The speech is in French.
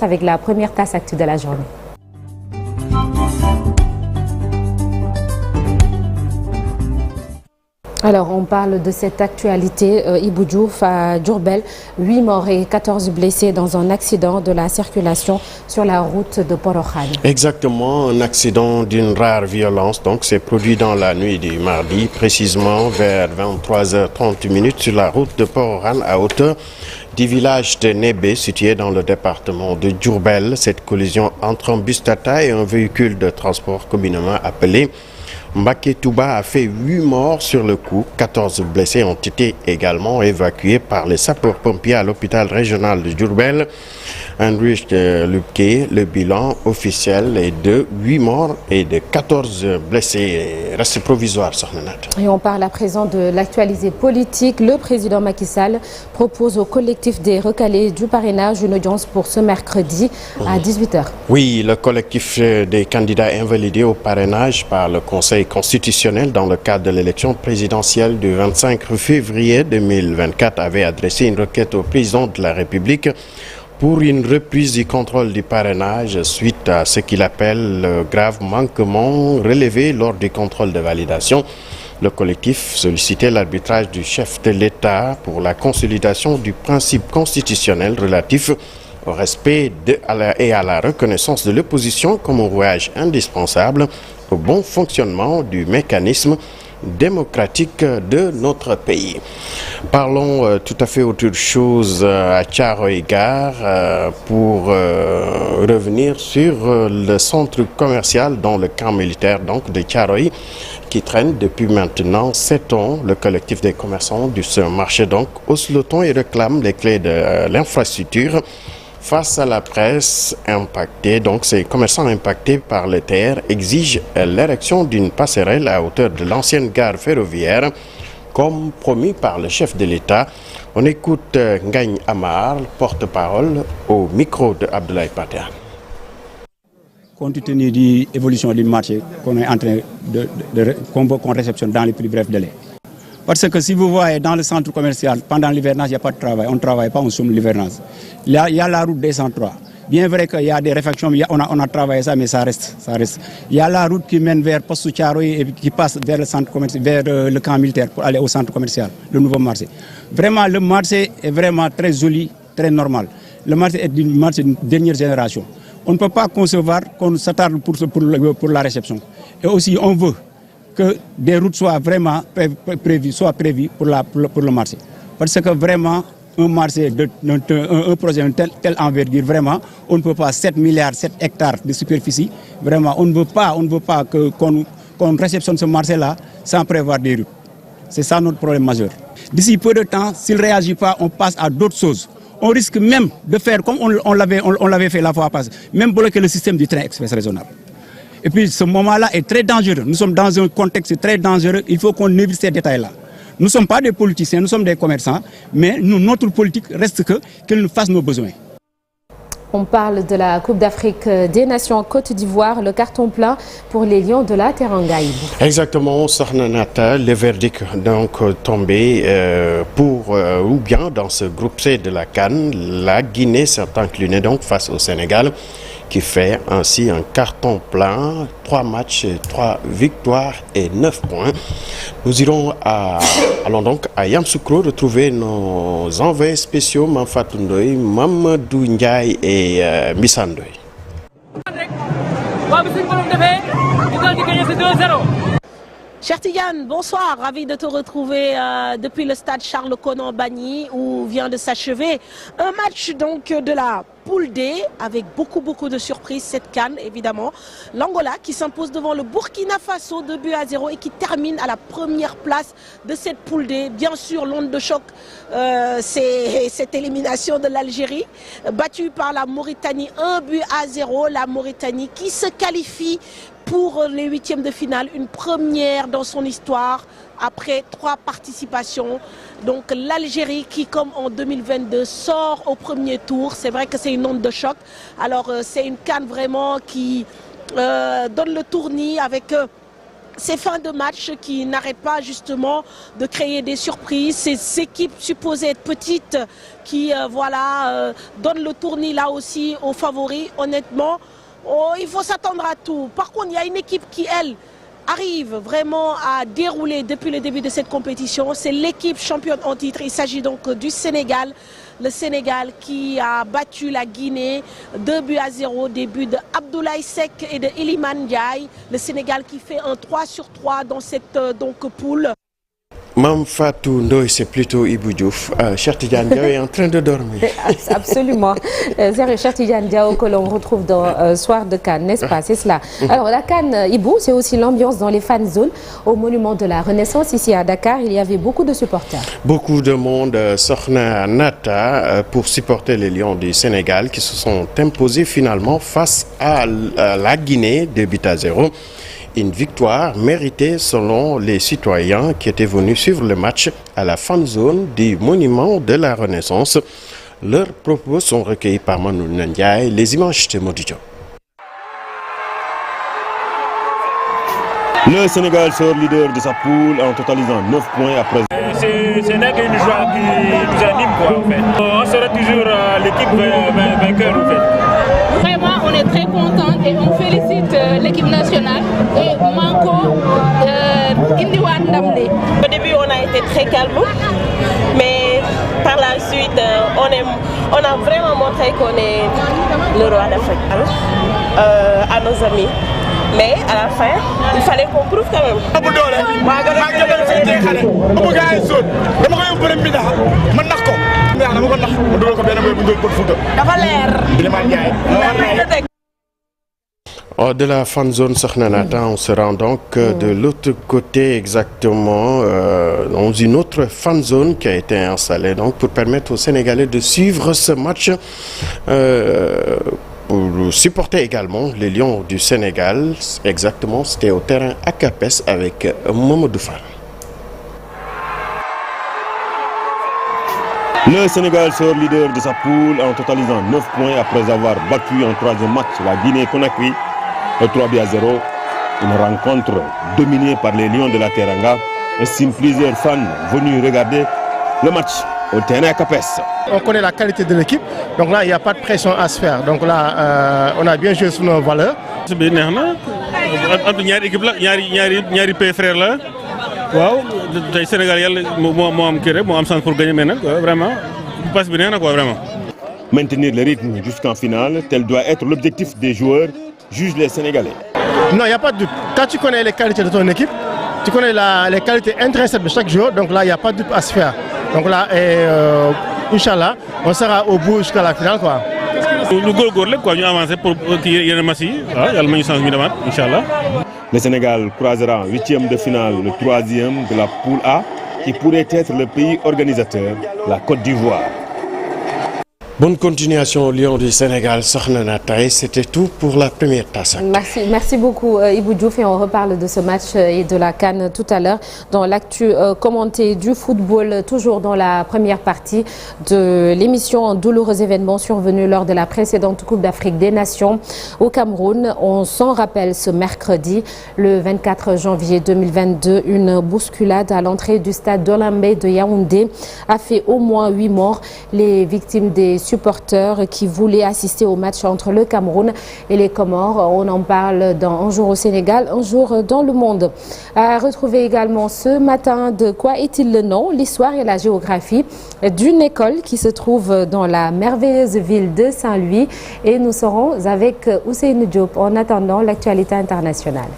Avec la première tasse actu de la journée. Alors, on parle de cette actualité. Ibou Diouf à Diourbel, 8 morts et 14 blessés dans un accident de la circulation sur la route de Porokhane. Exactement, un accident d'une rare violence. Donc, c'est produit dans la nuit du mardi, précisément vers 23h30 sur la route de Porokhane à hauteur du village de Nébé, situé dans le département de Diourbel. Cette collision entre un bus Tata et un véhicule de transport communément appelé Mbaké Touba a fait 8 morts sur le coup. 14 blessés ont été également évacués par les sapeurs-pompiers à l'hôpital régional de Diourbel. Heinrich Lupke, le bilan officiel est de 8 morts et de 14 blessés. Reste provisoire, Sornenat. Et on parle à présent de l'actualité politique. Le président Macky Sall propose au collectif des recalés du parrainage une audience pour ce mercredi à 18h. Oui, le collectif des candidats invalidés au parrainage par le Conseil constitutionnel dans le cadre de l'élection présidentielle du 25 février 2024 avait adressé une requête au président de la République pour une reprise du contrôle du parrainage suite à ce qu'il appelle le grave manquement relevé lors du contrôle de validation. Le collectif sollicitait l'arbitrage du chef de l'État pour la consolidation du principe constitutionnel relatif au respect et à la reconnaissance de l'opposition comme un rouage indispensable au bon fonctionnement du mécanisme démocratique de notre pays. Parlons tout à fait autre chose à Thiaroye-Gare pour revenir sur le centre commercial dans le camp militaire donc de Thiaroye qui traîne depuis maintenant 7 ans. Le collectif des commerçants du marché donc hausse le ton et réclame les clés de l'infrastructure. Face à la presse impactée, donc ces commerçants impactés par le terre exigent l'érection d'une passerelle à hauteur de l'ancienne gare ferroviaire, comme promis par le chef de l'État. On écoute Ngagne Amar, porte-parole, au micro de Abdoulaye Pater. Compte tenu de l'évolution du marché qu'on est en train qu'on réceptionne dans les plus brefs délais. Parce que si vous voyez dans le centre commercial, pendant l'hivernage, il n'y a pas de travail. On ne travaille pas, on somme l'hivernage. Il y a la route des 103. Bien vrai qu'il y a des réflexions, on a travaillé ça, mais ça reste. Il y a la route qui mène vers Poste Thiaroye et qui passe vers le centre commercial, vers le camp militaire pour aller au centre commercial, le nouveau marché. Vraiment, le marché est vraiment très joli, très normal. Le marché est un marché de dernière génération. On ne peut pas concevoir qu'on s'attarde pour la réception. Et aussi, on veut que des routes soient vraiment prévues pour le marché. Parce que vraiment, un marché, un projet de telle envergure, vraiment, on ne peut pas 7 milliards, 7 hectares de superficie. Vraiment, on ne veut pas qu'on réceptionne ce marché-là sans prévoir des routes. C'est ça notre problème majeur. D'ici peu de temps, s'il ne réagit pas, on passe à d'autres choses. On risque même de faire comme on l'avait fait la fois passée, même bloquer le système du train express raisonnable. Et puis ce moment-là est très dangereux. Nous sommes dans un contexte très dangereux. Il faut qu'on évite ces détails-là. Nous ne sommes pas des politiciens, nous sommes des commerçants, mais notre politique reste qu'elle nous fasse nos besoins. On parle de la Coupe d'Afrique des Nations en Côte d'Ivoire, le carton plein pour les Lions de la Teranga. Exactement, Sornenata, le verdict donc tombé ou bien dans ce groupe C de la CAN, la Guinée s'est inclinée donc face au Sénégal, qui fait ainsi un carton plein, 3 matchs, 3 victoires et 9 points. Nous allons donc à Yamoussoukro retrouver nos envoyés spéciaux Mamfatou Ndoye, Mamadou Ndiaye et Missa Ndoye. Cher Tidiane, bonsoir, ravi de te retrouver depuis le stade Charles-Konan-Bagny où vient de s'achever un match donc de la poule D avec beaucoup de surprises, cette CAN évidemment. L'Angola qui s'impose devant le Burkina Faso 2-0 et qui termine à la première place de cette poule D. Bien sûr, l'onde de choc, c'est cette élimination de l'Algérie battue par la Mauritanie 1-0. La Mauritanie qui se qualifie pour les huitièmes de finale, une première dans son histoire après 3 participations. Donc l'Algérie qui, comme en 2022, sort au premier tour. C'est vrai que c'est une onde de choc. Alors c'est une CAN vraiment qui donne le tournis avec ces fins de match qui n'arrêtent pas justement de créer des surprises, ces équipes supposées être petites qui donnent le tournis là aussi aux favoris. Honnêtement, il faut s'attendre à tout. Par contre, il y a une équipe qui, elle, arrive vraiment à dérouler depuis le début de cette compétition. C'est l'équipe championne en titre. Il s'agit donc du Sénégal. Le Sénégal qui a battu la Guinée 2-0, des buts de Abdoulaye Seck et de Iliman Ndiaye. Le Sénégal qui fait un 3-sur-3 dans cette poule. Mame Fatou Ndoye, c'est plutôt Ibou Diouf. Cheikh Tidiane Diaw est en train de dormir. Absolument. C'est Cheikh Tidiane Diaw que l'on retrouve dans Soir de CAN, n'est-ce pas? C'est cela. Alors la CAN, Ibou, c'est aussi l'ambiance dans les fan zones au monument de la Renaissance. Ici à Dakar, il y avait beaucoup de supporters. Beaucoup de monde Sokhna Nata pour supporter les Lions du Sénégal qui se sont imposés finalement face à la Guinée, 2-0. Une victoire méritée selon les citoyens qui étaient venus suivre le match à la fan zone du monument de la Renaissance. Leurs propos sont recueillis par Manu Ndiaye. Les images de Modidio. Le Sénégal sort leader de sa poule en totalisant 9 points après. C'est une joie qui nous anime quoi, en fait. On sera toujours l'équipe vainqueur en fait. Vraiment, on est très contents et on félicite l'équipe nationale et Manko Indiwan Ndamli. Au début, on a été très calme, mais par la suite, on a vraiment montré qu'on est le roi d'Afrique à nos amis. Mais à la fin, il fallait qu'on prouve quand même. De la fan zone Sokhna Nata, on se rend donc de l'autre côté exactement, dans une autre fan zone qui a été installée donc, pour permettre aux Sénégalais de suivre ce match. Pour supporter également les Lions du Sénégal. Exactement, c'était au terrain Akapes avec Mamadou Fall. Le Sénégal sort leader de sa poule en totalisant 9 points après avoir battu en troisième match la Guinée-Conakry 3-0. Une rencontre dominée par les Lions de la Teranga. Ainsi, plusieurs fans venus regarder le match au terrain Akapes. On connaît la qualité de l'équipe, donc là il n'y a pas de pression à se faire. Donc là on a bien joué sur nos valeurs. C'est bien entre ñaari équipe la ñaari pays frères la waaw tay Sénégal yalla mo am kii rek mo am chance pour gagner mais nag vraiment passe bi neex na quoi vraiment. Maintenir le rythme jusqu'en finale, tel doit être l'objectif des joueurs, jugent les Sénégalais. Non, il n'y a pas de doute. Quand tu connais les qualités de ton équipe, tu connais les qualités intrinsèques de chaque joueur, donc là il n'y a pas de doute à se faire. Donc là, Inch'Allah, on sera au bout jusqu'à la finale quoi. Nous góorgóorlu quoi, ñu avancer pour kii yeneen match yi waaw yàlla ma ñu chance ñu demaat Inch'Allah. Le Sénégal croisera en 8e de finale le 3e de la poule A qui pourrait être le pays organisateur, la Côte d'Ivoire. Bonne continuation au Lion du Sénégal, Sokhna Nata. C'était tout pour la première tasse. Merci beaucoup Ibou Diouf et on reparle de ce match et de la CAN tout à l'heure dans l'actu commentée du football, toujours dans la première partie de l'émission. Un douloureux événement survenu lors de la précédente Coupe d'Afrique des Nations au Cameroun. On s'en rappelle ce mercredi, le 24 janvier 2022, une bousculade à l'entrée du stade d'Olambé de Yaoundé a fait au moins 8 morts. Les victimes des supporters qui voulaient assister au match entre le Cameroun et les Comores. On en parle dans Un jour au Sénégal, un jour dans le monde. À retrouver également ce matin de quoi est-il le nom, l'histoire et la géographie d'une école qui se trouve dans la merveilleuse ville de Saint-Louis. Et nous serons avec Ousseynou Diop en attendant l'actualité internationale.